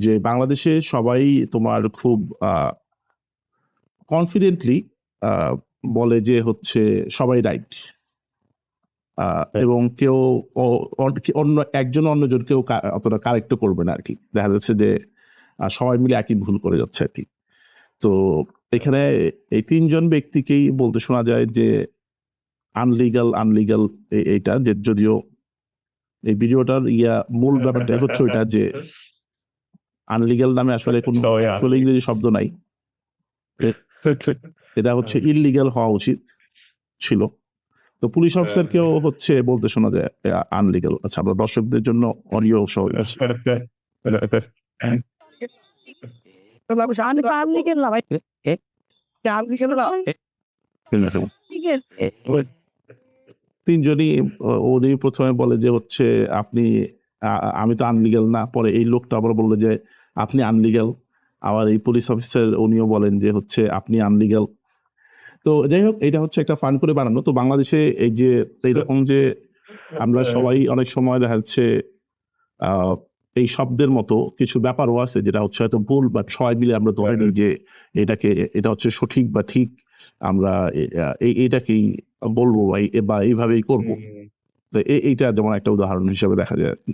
যে বাংলাদেশে সবাই তোমার খুব কনফিডেন্টলি বলে যে হচ্ছে সবাই রাইট, এবং কেউ অন্য একজন অন্যজন কেউ অতটা কারেক্ট করবে না আর কি। দেখা যাচ্ছে যে সবাই মিলে একই ভুল করে যাচ্ছে আর কি। তো এখানে এই তিনজন ব্যক্তিকেই বলতে শোনা যায় যে আনলিগাল এইটা, যে যদিও এই ভিডিওটার মূল ব্যাপারটা হচ্ছে ওইটা যে আনলিগাল নামে আসলে কোনো আসলে ইংরেজি শব্দ নাই, এটা হচ্ছে ইললিগাল হওয়া উচিত ছিল। তো পুলিশ অফিসারকেও হচ্ছে বলতে শোনা যায় আনলিগাল। আচ্ছা, আমরা দর্শকদের জন্য অডিও সহ তিনজনই উনি প্রথমে বলে যে হচ্ছে আপনি আমি তো আনলিগাল না, পরে এই লোকটা আবার বললো যে আপনি আনলিগাল, আবার এই পুলিশ অফিসার উনিও বলেন যে হচ্ছে আপনি আনলিগাল। তো যাই হোক, এটা হচ্ছে একটা ফান করে বানানো। তো বাংলাদেশে এই যে এইরকম যে আমরা সবাই অনেক সময় দেখা যাচ্ছে এই শব্দের মতো কিছু ব্যাপারও আছে যেটা হচ্ছে হয়তো ভুল, বা সবাই মিলে আমরা ধরে নিই যে এটা হচ্ছে সঠিক বা ঠিক, আমরা এইটাকেই বলবো বা এইভাবেই করবো। তো এইটা যেমন একটা উদাহরণ হিসেবে দেখা যায় আর কি।